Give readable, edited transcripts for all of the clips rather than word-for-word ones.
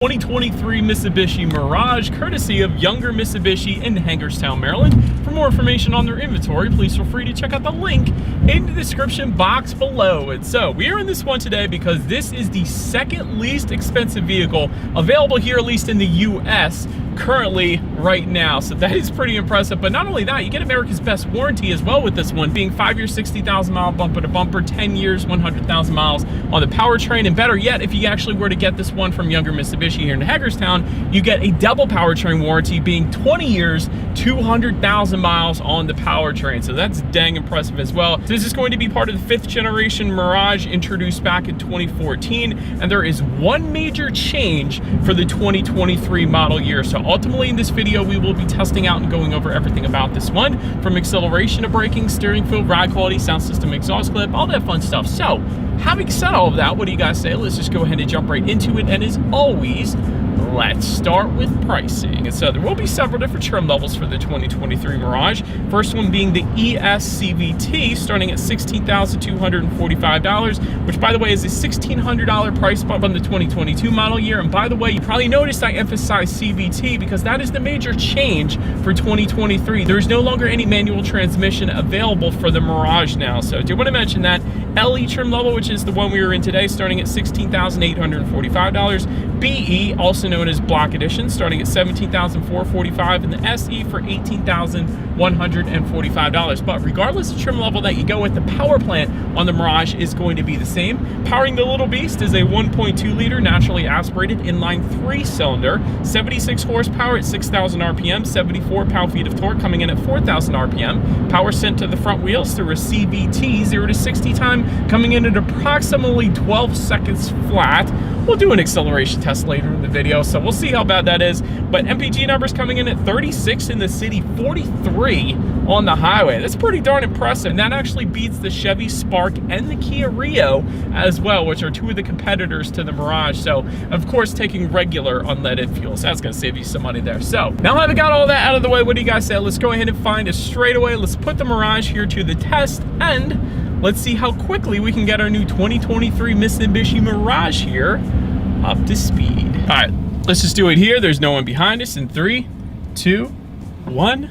2023 Mitsubishi Mirage, courtesy of Younger Mitsubishi in Hagerstown, Maryland. For more information on their inventory, please feel free to check out the link in the description box below. And so we are in this one today because this is the second least expensive vehicle available here, at least in the US, currently right now. So that is pretty impressive. But not only that, you get America's best warranty as well with this one, being 5 years, 60,000 mile bumper to bumper, 10 years, 100,000 miles on the powertrain. And better yet, if you actually were to get this one from Younger Mitsubishi here in Hagerstown, you get a double powertrain warranty, being 20 years, 200,000 miles on the powertrain. So that's dang impressive as well. So this is going to be part of the 5th generation Mirage, introduced back in 2014. And there is one major change for the 2023 model year. So ultimately in this video, we will be testing out and going over everything about this one, from acceleration to braking, steering feel, ride quality, sound system, exhaust clip, all that fun stuff. So having said all of that, what do you guys say? Let's just go ahead and jump right into it. And as always, let's start with pricing. And so there will be several different trim levels for the 2023 Mirage. First one being the ES CVT, starting at $16,245, which by the way is a $1,600 price bump on the 2022 model year. And by the way, you probably noticed I emphasized CVT because that is the major change for 2023. There's no longer any manual transmission available for the Mirage now. So I do want to mention that. LE trim level, which is the one we were in today, starting at $16,845. BE, also known as Black Edition, starting at $17,445, and the SE for $18,145. But regardless of trim level that you go with, the power plant on the Mirage is going to be the same. Powering the little beast is a 1.2 liter naturally aspirated inline 3-cylinder, 76 horsepower at 6,000 RPM, 74 pound-feet of torque, coming in at 4,000 RPM. Power sent to the front wheels through a CVT 0 to 60 time, coming in at approximately 12 seconds flat. We'll do an acceleration test later in the video, so we'll see how bad that is. But MPG numbers coming in at 36 in the city, 43 on the highway. That's pretty darn impressive. And that actually beats the Chevy Spark and the Kia Rio as well, which are two of the competitors to the Mirage. So, of course, taking regular unleaded fuel. So that's going to save you some money there. So, now that I've got all that out of the way, what do you guys say? Let's go ahead and find a straightaway. Let's put the Mirage here to the test, and let's see how quickly we can get our new 2023 Mitsubishi Mirage here up to speed. All right, let's just do it here. There's no one behind us in 3, 2, 1.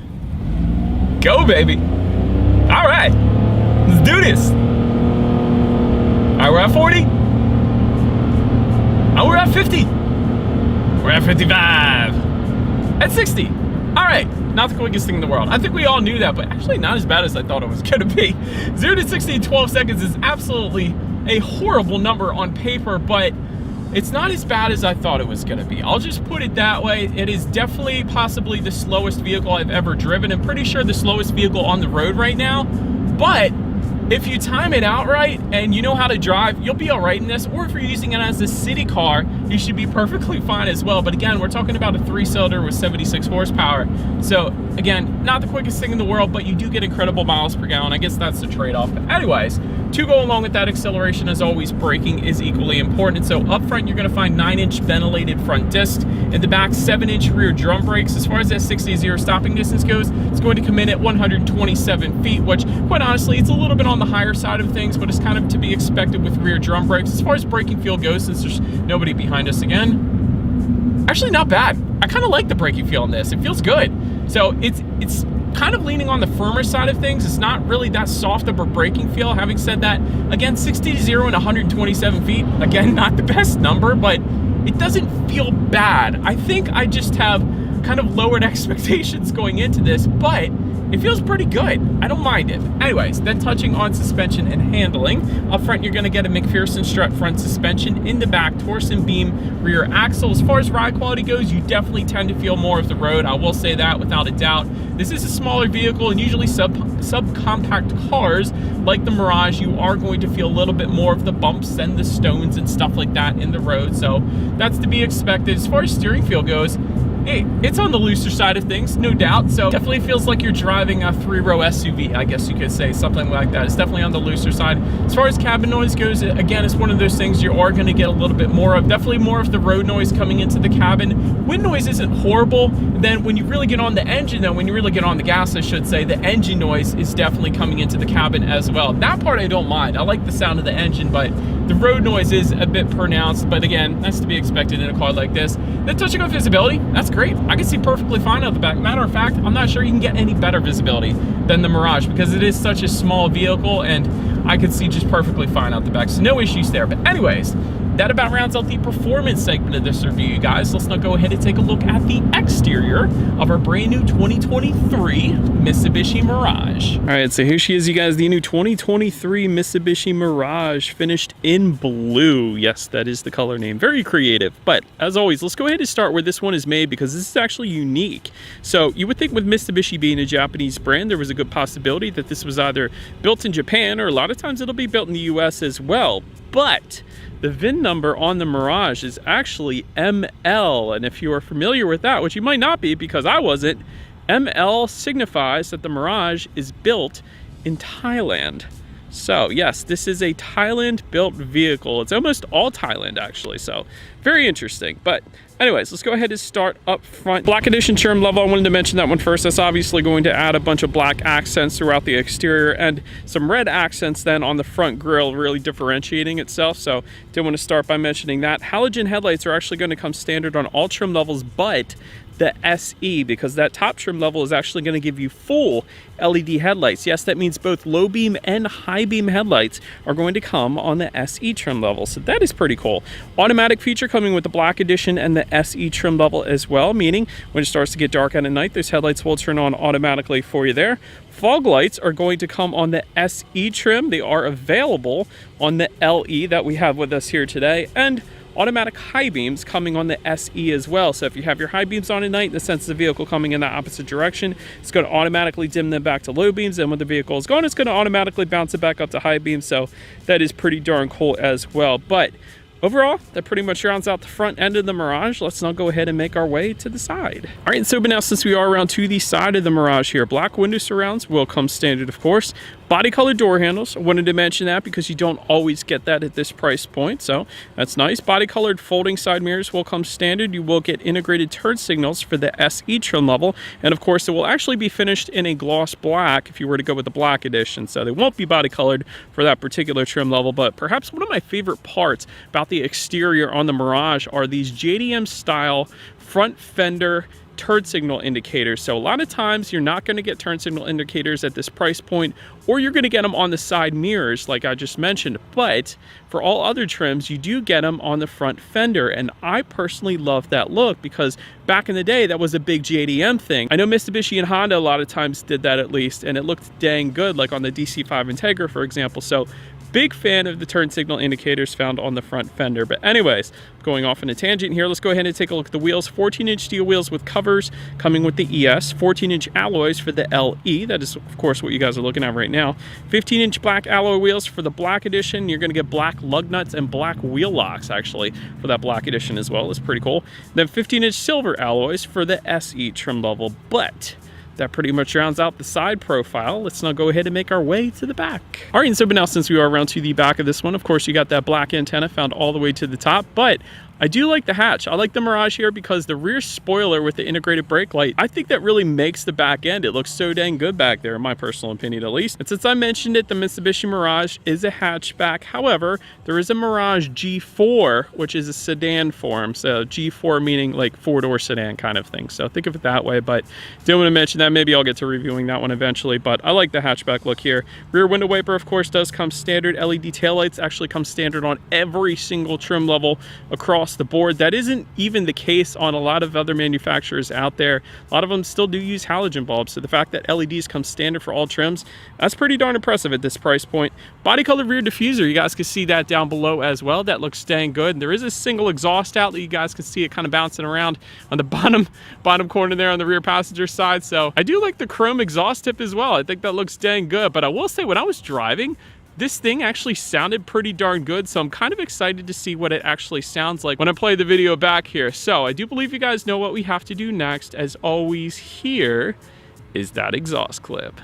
Go, baby. All right, let's do this. All right, we're at 40. Oh, we're at 50. We're at 55. At 60. All right, not the quickest thing in the world. I think we all knew that, but actually not as bad as I thought it was gonna be. 0 to 60 in 12 seconds is absolutely a horrible number on paper, but it's not as bad as I thought it was gonna be. I'll just put it that way. It is definitely possibly the slowest vehicle I've ever driven. I'm pretty sure the slowest vehicle on the road right now, but if you time it out right and you know how to drive, you'll be all right in this. Or if you're using it as a city car, you should be perfectly fine as well. But again, we're talking about a 3-cylinder with 76 horsepower. So again, not the quickest thing in the world, but you do get incredible miles per gallon. I guess that's the trade-off. But anyways, to go along with that acceleration, as always, braking is equally important. And so up front, you're gonna find 9-inch ventilated front discs. In the back, 7-inch rear drum brakes. As far as that 60-0 stopping distance goes, it's going to come in at 127 feet, which quite honestly, it's a little bit on the higher side of things, but it's kind of to be expected with rear drum brakes. As far as braking feel goes, since there's nobody behind us again, actually not bad. I kind of like the braking feel on this. It feels good. So it's kind of leaning on the firmer side of things. It's not really that soft of a braking feel. Having said that, again, 60 to 0 and 127 feet, again, not the best number, but it doesn't feel bad. I think I just have kind of lowered expectations going into this, but it feels pretty good. I don't mind it. Anyways, then touching on suspension and handling. Up front, you're gonna get a McPherson strut front suspension. In the back, torsion beam rear axle. As far as ride quality goes, you definitely tend to feel more of the road. I will say that without a doubt. This is a smaller vehicle, and usually subcompact cars like the Mirage, you are going to feel a little bit more of the bumps and the stones and stuff like that in the road. So that's to be expected. As far as steering feel goes, hey, it's on the looser side of things, no doubt. So definitely feels like you're driving a 3-row SUV, I guess you could say, something like that. It's definitely on the looser side. As far as cabin noise goes, again, it's one of those things you are going to get a little bit more of. Definitely more of the road noise coming into the cabin. Wind noise isn't horrible. Then when you really get on the engine, though, when you really get on the gas, I should say, the engine noise is definitely coming into the cabin as well. That part I don't mind. I like the sound of the engine, but The road noise is a bit pronounced, but again, that's to be expected in a car like this. The touching of visibility, that's great. I can see perfectly fine out the back. Matter of fact, I'm not sure you can get any better visibility than the Mirage because it is such a small vehicle and I could see just perfectly fine out the back. So no issues there. But anyways, that about rounds out the performance segment of this review, you guys. Let's now go ahead and take a look at the exterior of our brand new 2023 Mitsubishi Mirage. All right, so here she is, you guys, the new 2023 Mitsubishi Mirage, finished in blue. Yes, that is the color name. Very creative. But as always, let's go ahead and start where this one is made because this is actually unique. So you would think with Mitsubishi being a Japanese brand, there was a good possibility that this was either built in Japan or a lot of times it'll be built in the US as well. But the VIN number on the Mirage is actually ML, and if you are familiar with that, which you might not be because I wasn't, ML signifies that the Mirage is built in Thailand. So yes, this is a Thailand-built vehicle. It's almost all Thailand actually, so very interesting. But anyways, let's go ahead and start up front. Black Edition trim level, I wanted to mention that one first. That's obviously going to add a bunch of black accents throughout the exterior and some red accents then on the front grille, really differentiating itself. So did want to start by mentioning that. Halogen headlights are actually going to come standard on all trim levels, but the SE, because that top trim level is actually going to give you full LED headlights. Yes, that means both low beam and high beam headlights are going to come on the SE trim level. So that is pretty cool. Automatic feature coming with the Black Edition and the SE trim level as well, meaning when it starts to get dark out at night, those headlights will turn on automatically for you there. Fog lights are going to come on the SE trim. They are available on the LE that we have with us here today, and automatic high beams coming on the SE as well. So if you have your high beams on at night, the sense of the vehicle coming in the opposite direction, it's going to automatically dim them back to low beams, and when the vehicle is going, it's going to automatically bounce it back up to high beams. So that is pretty darn cool as well. But overall, that pretty much rounds out the front end of the Mirage. Let's now go ahead and make our way to the side. All right, so but now since we are around to the side of the Mirage here, black window surrounds will come standard, of course. Body colored door handles, I wanted to mention that because you don't always get that at this price point, so that's nice. Body colored folding side mirrors will come standard. You will get integrated turn signals for the SE trim level, and of course it will actually be finished in a gloss black if you were to go with the Black Edition, so they won't be body colored for that particular trim level. But perhaps one of my favorite parts about the exterior on the Mirage are these JDM style front fender turn signal indicators. So a lot of times you're not going to get turn signal indicators at this price point, or you're going to get them on the side mirrors like I just mentioned. But for all other trims, you do get them on the front fender, and I personally love that look because back in the day that was a big JDM thing. I know Mitsubishi and Honda a lot of times did that at least, and it looked dang good, like on the DC5 Integra for example. So big fan of the turn signal indicators found on the front fender. But anyways, going off on a tangent here, let's go ahead and take a look at the wheels. 14-inch steel wheels with covers coming with the ES, 14-inch alloys for the LE. That is, of course, what you guys are looking at right now. 15-inch black alloy wheels for the Black Edition. You're going to get black lug nuts and black wheel locks, actually, for that Black Edition as well. It's pretty cool. Then 15-inch silver alloys for the SE trim level. But that pretty much rounds out the side profile. Let's now go ahead and make our way to the back. All right, and so but now since we are around to the back of this one, of course, you got that black antenna found all the way to the top, but I do like the hatch. I like the Mirage here because the rear spoiler with the integrated brake light, I think that really makes the back end. It looks so dang good back there, in my personal opinion at least. And since I mentioned it, the Mitsubishi Mirage is a hatchback. However, there is a Mirage G4, which is a sedan form. So G4 meaning like four-door sedan kind of thing. So think of it that way, but didn't want to mention that. Maybe I'll get to reviewing that one eventually, but I like the hatchback look here. Rear window wiper, of course, does come standard. LED taillights actually come standard on every single trim level across the board. That isn't even the case on a lot of other manufacturers out there. A lot of them still do use halogen bulbs, so the fact that LEDs come standard for all trims, that's pretty darn impressive at this price point. Body color rear diffuser, you guys can see that down below as well. That looks dang good. And there is a single exhaust outlet. You guys can see it kind of bouncing around on the bottom corner there on the rear passenger side. So I do like the chrome exhaust tip as well. I think that looks dang good. But I will say, when I was driving, this thing actually sounded pretty darn good, so I'm kind of excited to see what it actually sounds like when I play the video back here. So I do believe you guys know what we have to do next. As always, here is that exhaust clip.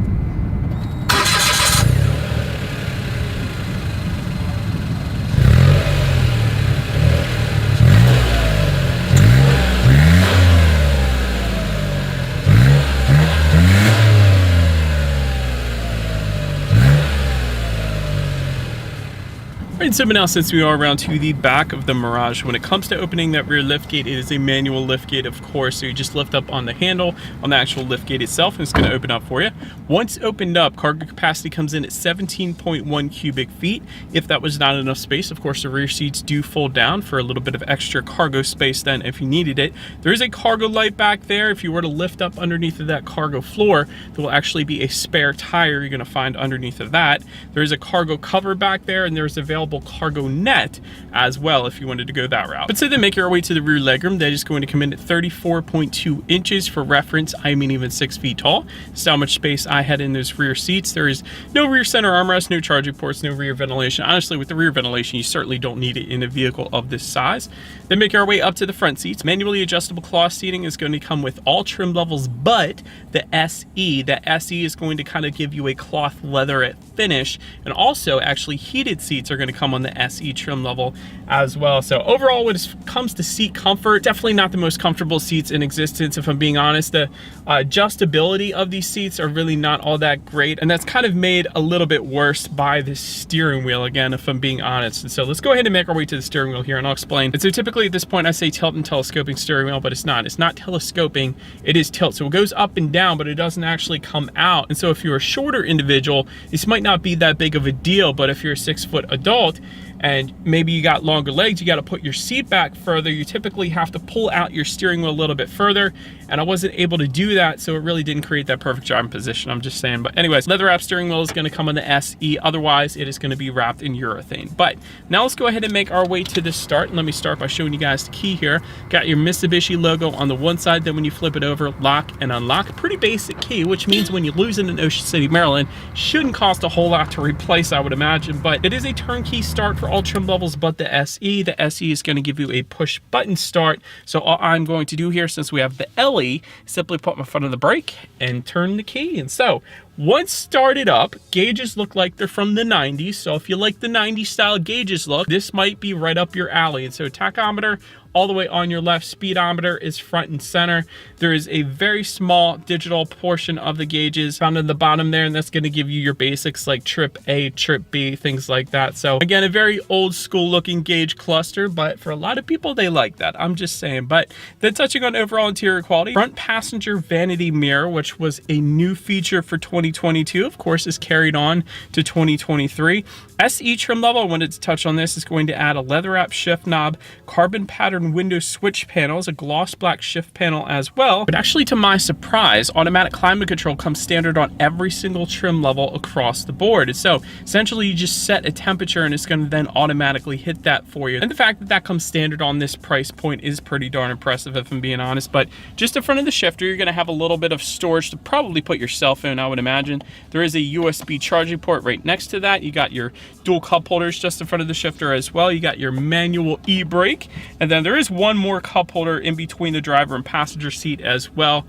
And so now, since we are around to the back of the Mirage, when it comes to opening that rear lift gate, it is a manual lift gate, of course. So you just lift up on the handle on the actual lift gate itself, and it's going to open up for you. Once opened up, cargo capacity comes in at 17.1 cubic feet. If that was not enough space, of course, the rear seats do fold down for a little bit of extra cargo space then if you needed it. There is a cargo light back there. If you were to lift up underneath of that cargo floor, there will actually be a spare tire you're going to find underneath of that. There is a cargo cover back there, and there's available cargo net as well if you wanted to go that route. But so then make your way to the rear legroom. That is going to come in at 34.2 inches. For reference, I'm even 6 feet tall. That's how much space I had in those rear seats. There is no rear center armrest, no charging ports, no rear ventilation. Honestly, with the rear ventilation, you certainly don't need it in a vehicle of this size. Then make our way up to the front seats. Manually adjustable cloth seating is going to come with all trim levels but the SE. The SE is going to kind of give you a cloth leatherette finish, and also actually heated seats are going to come on the SE trim level as well. So overall, when it comes to seat comfort, definitely not the most comfortable seats in existence, if I'm being honest. The adjustability of these seats are really not all that great, and that's kind of made a little bit worse by the steering wheel, again, if I'm being honest. And so let's go ahead and make our way to the steering wheel here, and I'll explain. And so typically at this point I say tilt and telescoping steering wheel, but it's not telescoping, it is tilt. So it goes up and down, but it doesn't actually come out. And so if you're a shorter individual, this might not be that big of a deal, but if you're a 6-foot adult and maybe you got longer legs, you got to put your seat back further, you typically have to pull out your steering wheel a little bit further, and I wasn't able to do that, so it really didn't create that perfect driving position, I'm just saying. But anyways, leather wrap steering wheel is going to come on the SE, otherwise it is going to be wrapped in urethane. But now let's go ahead and make our way to the start, and let me start by showing you guys the key here. Got your Mitsubishi logo on the one side, then when you flip it over, lock and unlock. Pretty basic key, which means when you lose it in Ocean City, Maryland, shouldn't cost a whole lot to replace, I would imagine, but it is a turnkey start for all trim levels but the SE. The SE is going to give you a push button start. So all I'm going to do here, since we have the LE, simply put my foot on the brake and turn the key. And so once started up, gauges look like they're from the 90s. So if you like the 90s style gauges look, this might be right up your alley. And so tachometer all the way on your left, speedometer is front and center. There is a very small digital portion of the gauges found at the bottom there, and that's going to give you your basics like trip A, trip B, things like that. So again, a very old school looking gauge cluster, but for a lot of people, they like that. I'm just saying. But then touching on overall interior quality, front passenger vanity mirror, which was a new feature for 2022, of course, is carried on to 2023. SE trim level, I wanted to touch on this, is going to add a leather wrap shift knob, carbon pattern window switch panels, a gloss black shift panel as well. But actually, to my surprise, automatic climate control comes standard on every single trim level across the board. And so essentially you just set a temperature and it's going to then automatically hit that for you. And the fact that that comes standard on this price point is pretty darn impressive, if I'm being honest. But just in front of the shifter, you're going to have a little bit of storage to probably put your cell phone, I would imagine. There is a USB charging port right next to that. You got your dual cup holders just in front of the shifter as well. You got your manual e-brake, and then there is one more cup holder in between the driver and passenger seat as well.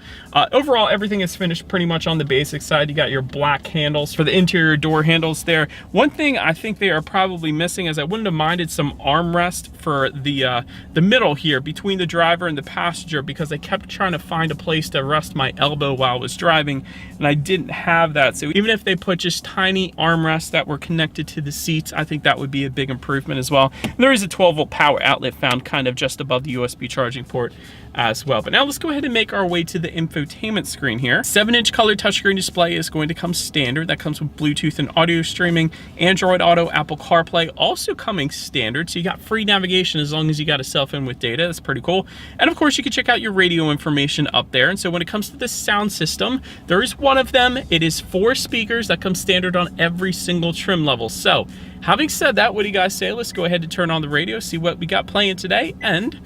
Overall, everything is finished pretty much on the basic side. You got your black handles for the interior door handles there. One thing I think they are probably missing is I wouldn't have minded some armrest for the middle here between the driver and the passenger, because I kept trying to find a place to rest my elbow while I was driving, and I didn't have that. So even if they put just tiny armrests that were connected to the seats, I think that would be a big improvement as well. And there is a 12-volt power outlet found kind of just above the USB charging port as well. But now let's go ahead and make our way to the infotainment screen here. 7-inch color touchscreen display is going to come standard. That comes with Bluetooth and audio streaming, Android Auto, Apple CarPlay also coming standard. So you got free navigation as long as you got a cell phone with data. That's pretty cool. And of course, you can check out your radio information up there. And so when it comes to the sound system, there is one of them. It is 4 speakers that come standard on every single trim level. So having said that, what do you guys say? Let's go ahead and turn on the radio, see what we got playing today, and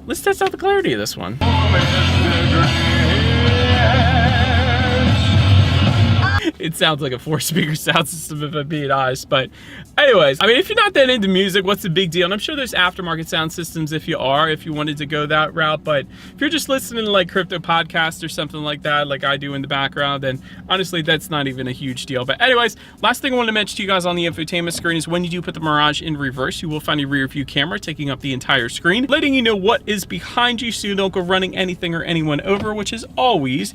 let's test out the clarity of this one. It sounds like a 4-speaker sound system, if I'm being honest. But anyways, I mean, if you're not that into music, what's the big deal? And I'm sure there's aftermarket sound systems if you wanted to go that route. But if you're just listening to like crypto podcasts or something like that, like I do in the background, then honestly, that's not even a huge deal. But anyways, last thing I wanted to mention to you guys on the infotainment screen is when you do put the Mirage in reverse, you will find a rear view camera taking up the entire screen, letting you know what is behind you so you don't go running anything or anyone over, which is always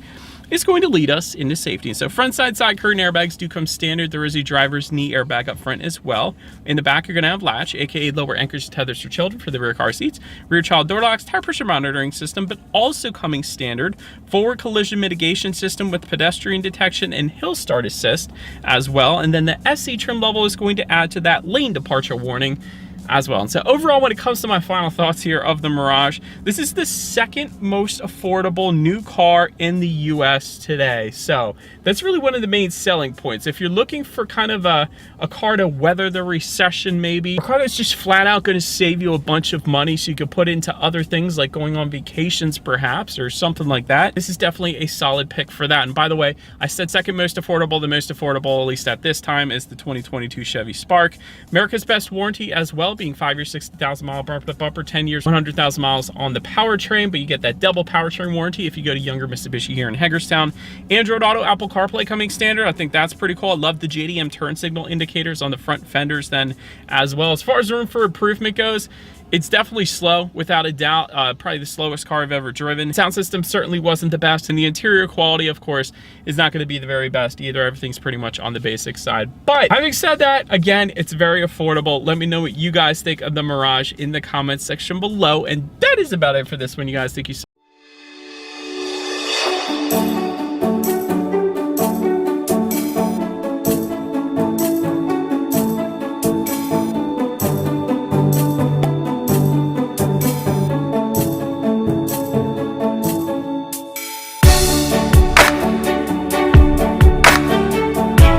is going to lead us into safety. And so front side curtain airbags do come standard. There is a driver's knee airbag up front as well. In the back, you're going to have latch, aka lower anchors and tethers for children for the rear car seats, rear child door locks, tire pressure monitoring system, but also coming standard, forward collision mitigation system with pedestrian detection and hill start assist as well. And then the SE trim level is going to add to that lane departure warning as well. And so overall, when it comes to my final thoughts here of the Mirage, this is the second most affordable new car in the US today. So that's really one of the main selling points. If you're looking for kind of a car to weather the recession, maybe a car that's just flat out going to save you a bunch of money so you could put into other things like going on vacations perhaps or something like that, this is definitely a solid pick for that. And by the way, I said second most affordable. The most affordable, at least at this time, is the 2022 Chevy Spark. America's best warranty as well, being 5 years, 60,000 mile bumper to bumper, 10 years, 100,000 miles on the powertrain, but you get that double powertrain warranty if you go to younger Mitsubishi here in Hagerstown. Android Auto, Apple CarPlay coming standard. I think that's pretty cool. I love the JDM turn signal indicators on the front fenders then as well. As far as room for improvement goes, it's definitely slow, without a doubt. Probably the slowest car I've ever driven. Sound system certainly wasn't the best, and the interior quality, of course, is not going to be the very best either. Everything's pretty much on the basic side. But having said that, again, it's very affordable. Let me know what you guys think of the Mirage in the comments section below. And that is about it for this one, you guys. Thank you so